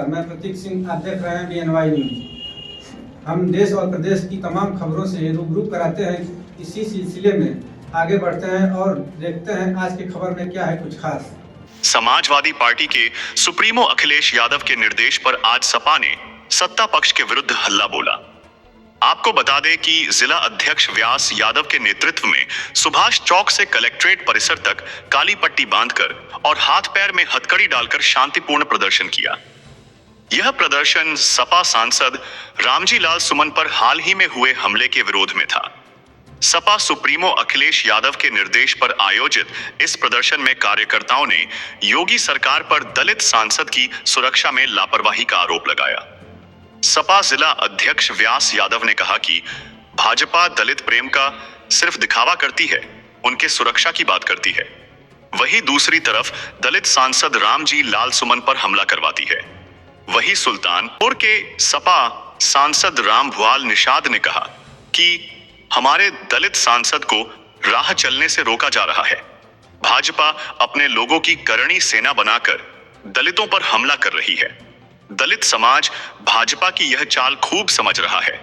नमस्कार, मैं प्रतीक सिंह। आप देख रहे हैं BNY न्यूज। हम देश और प्रदेश की तमाम खबरों से रूबरू कराते हैं। इसी सिलसिले में आगे बढ़ते हैं और देखते हैं आज की खबर में क्या है कुछ खास। समाजवादी पार्टी के सुप्रीमो अखिलेश यादव के निर्देश पर आज सपा ने सत्ता पक्ष के विरुद्ध हल्ला बोला। आपको बता दें कि जिला अध्यक्ष व्यास यादव के नेतृत्व में सुभाष चौक से कलेक्ट्रेट परिसर तक काली पट्टी बांधकर और हाथ पैर में हथकड़ी डालकर शांतिपूर्ण प्रदर्शन किया। यह प्रदर्शन सपा सांसद रामजी लाल सुमन पर हाल ही में हुए हमले के विरोध में था। सपा सुप्रीमो अखिलेश यादव के निर्देश पर आयोजित इस प्रदर्शन में कार्यकर्ताओं ने योगी सरकार पर दलित सांसद की सुरक्षा में लापरवाही का आरोप लगाया। सपा जिला अध्यक्ष व्यास यादव ने कहा कि भाजपा दलित प्रेम का सिर्फ दिखावा करती है, उनके सुरक्षा की बात करती है। वही दूसरी तरफ दलित सांसद रामजी लाल सुमन पर हमला करवाती है। वही सुल्तानपुर के सपा सांसद राम भुआल निषाद ने कहा कि हमारे दलित सांसद को राह चलने से रोका जा रहा है। भाजपा अपने लोगों की करणी सेना बनाकर दलितों पर हमला कर रही है। दलित समाज भाजपा की यह चाल खूब समझ रहा है।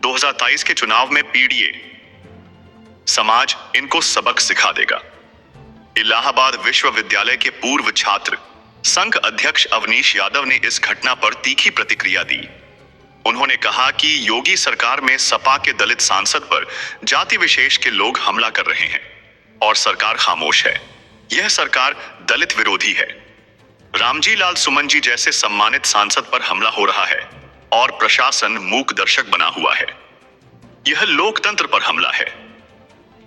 2023 के चुनाव में पीडीए समाज इनको सबक सिखा देगा। इलाहाबाद विश्वविद्यालय के पूर्व छात्र संघ अध्यक्ष अवनीश यादव ने इस घटना पर तीखी प्रतिक्रिया दी। उन्होंने कहा कि योगी सरकार में सपा के दलित सांसद पर जाति विशेष के लोग हमला कर रहे हैं और सरकार खामोश है। यह सरकार दलित विरोधी है। रामजी लाल सुमन जी जैसे सम्मानित सांसद पर हमला हो रहा है और प्रशासन मूक दर्शक बना हुआ है। यह लोकतंत्र पर हमला है।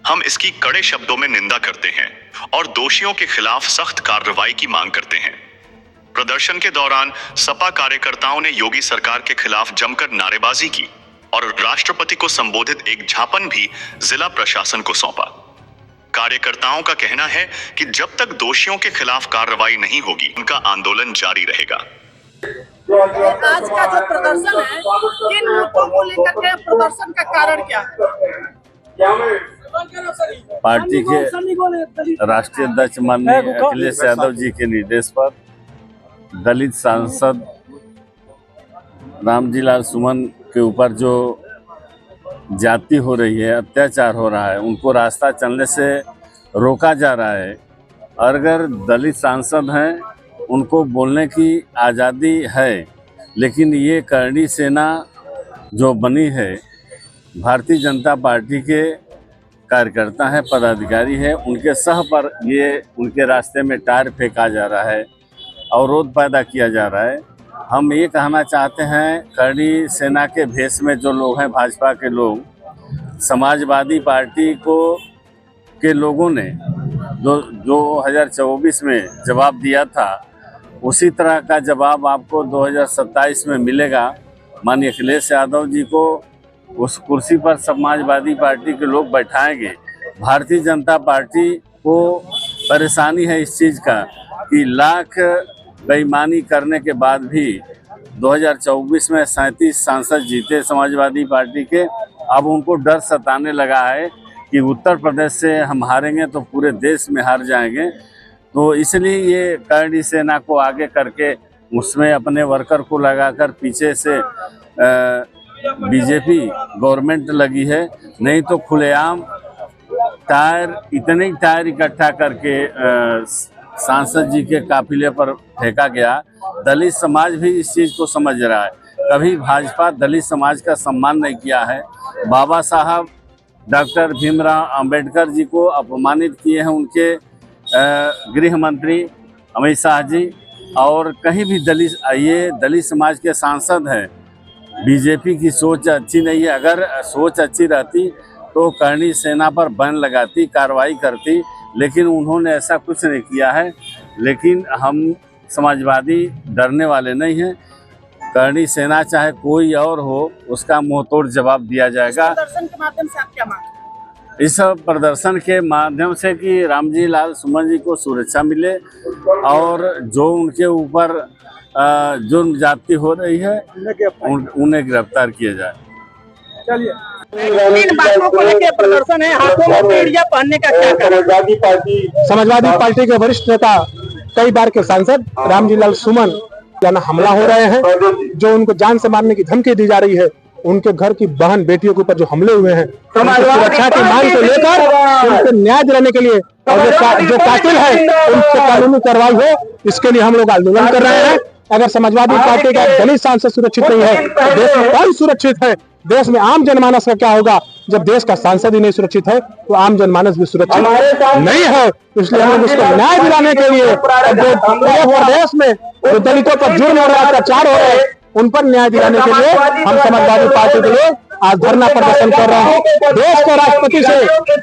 हम इसकी कड़े शब्दों में निंदा करते हैं और दोषियों के खिलाफ सख्त कार्रवाई की मांग करते हैं। प्रदर्शन के दौरान सपा कार्यकर्ताओं ने योगी सरकार के खिलाफ जमकर नारेबाजी की और राष्ट्रपति को संबोधित एक ज्ञापन भी जिला प्रशासन को सौंपा। कार्यकर्ताओं का कहना है कि जब तक दोषियों के खिलाफ कार्रवाई नहीं होगी, उनका आंदोलन जारी रहेगा। आज का जो प्रदर्शन है, किन मुद्दों को लेकर के प्रदर्शन का कारण क्या है? पार्टी के राष्ट्रीय अध्यक्ष माननीय अखिलेश यादव जी के निर्देश पर दलित सांसद रामजी लाल सुमन के ऊपर जो जाति हो रही है, अत्याचार हो रहा है, उनको रास्ता चलने से रोका जा रहा है। और अगर दलित सांसद हैं, उनको बोलने की आज़ादी है, लेकिन ये करणी सेना जो बनी है, भारतीय जनता पार्टी के कार्यकर्ता हैं, पदाधिकारी हैं, उनके सह पर ये उनके रास्ते में टायर फेंका जा रहा है, अवरोध पैदा किया जा रहा है। हम ये कहना चाहते हैं, करणी सेना के भेष में जो लोग हैं, भाजपा के लोग, समाजवादी पार्टी के लोगों ने जो 2024 में जवाब दिया था, उसी तरह का जवाब आपको 2027 में मिलेगा। माननीय अखिलेश यादव जी को उस कुर्सी पर समाजवादी पार्टी के लोग बैठाएंगे। भारतीय जनता पार्टी को परेशानी है इस चीज़ का कि लाख बेईमानी करने के बाद भी 2024 में 37 सांसद जीते समाजवादी पार्टी के। अब उनको डर सताने लगा है कि उत्तर प्रदेश से हम हारेंगे तो पूरे देश में हार जाएंगे। तो इसलिए ये करणी सेना को आगे करके उसमें अपने वर्कर को लगाकर पीछे से बीजेपी गवर्नमेंट लगी है। नहीं तो खुलेआम इतने टायर इकट्ठा करके सांसद जी के काफिले पर फेंका गया। दलित समाज भी इस चीज़ को समझ रहा है। कभी भाजपा दलित समाज का सम्मान नहीं किया है। बाबा साहब डॉक्टर भीमराव अंबेडकर जी को अपमानित किए हैं उनके गृह मंत्री अमित शाह जी, और कहीं भी दलित समाज के सांसद हैं। बीजेपी की सोच अच्छी नहीं है। अगर सोच अच्छी रहती तो करणी सेना पर बैन लगाती, कार्रवाई करती, लेकिन उन्होंने ऐसा कुछ नहीं किया है। लेकिन हम समाजवादी डरने वाले नहीं हैं। करणी सेना चाहे कोई और हो, उसका मुंहतोड़ जवाब दिया जाएगा। प्रदर्शन के माध्यम से आप क्या मांग? इस प्रदर्शन के माध्यम से कि रामजी लाल सुमन जी को सुरक्षा मिले और जो उनके ऊपर जुर्म जाति हो रही है उन्हें गिरफ्तार किया जाए। चलिए, इन बातों को लेकर प्रदर्शन है, हाथों में बेड़ियां पहनने का क्या कारण? समाजवादी पार्टी के वरिष्ठ नेता, कई बार के सांसद रामजी लाल सुमन जाना हमला हो रहे हैं, जो उनको जान से मारने की धमकी दी जा रही है, उनके घर की बहन बेटियों के ऊपर जो हमले हुए हैं, उनकी सुरक्षा की मांग को लेकर उनको न्याय दिलाने के लिए और जो कातिल है उनसे कानूनी कार्रवाई हो, इसके लिए हम लोग आंदोलन कर रहे हैं। अगर समाजवादी पार्टी का दलित सांसद सुरक्षित नहीं है, देश में कौन सुरक्षित है? देश में आम जनमानस का क्या होगा? जब देश का सांसद ही नहीं सुरक्षित है तो आम जनमानस भी सुरक्षित नहीं है। इसलिए हम लोग उसको न्याय दिलाने के लिए जो प्रदेश में जो दलितों पर जुर्म और अत्याचार हो रहे हैं उन पर न्याय दिलाने के लिए हम समाजवादी पार्टी के लिए आज धरना प्रदर्शन कर रहे हैं। देश के राष्ट्रपति से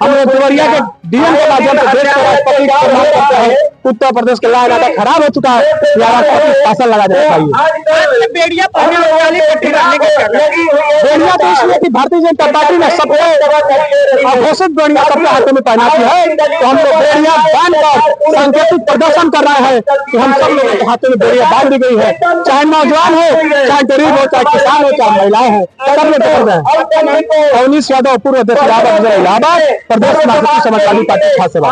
हम लोग देवरिया के डीएम के माध्यम से देश के राष्ट्रपति का सम्मान करते हैं। उत्तर प्रदेश का लाया इलाका खराब हो चुका है, राष्ट्रपति शासन लगा देना चाहिए। बेड़िया तो इसलिए कि भारतीय जनता पार्टी ने सबको घोषित बेड़िया सबके हाथों में पहनाती है, तो हम लोग बेड़िया बांधकर सांकेतिक प्रदर्शन कर रहे हैं कि हम सब लोगों के हाथों में बेड़िया बांध दी गई है। चाहे नौजवान हो, चाहे गरीब हो, चाहे किसान हो, चाहे महिलाएं हो, सब लोग कर रहे हैं। अवनीश यादव, पूर्व अध्यक्ष इलाहाबाद, प्रदेश समाजवादी पार्टी खास सेवा।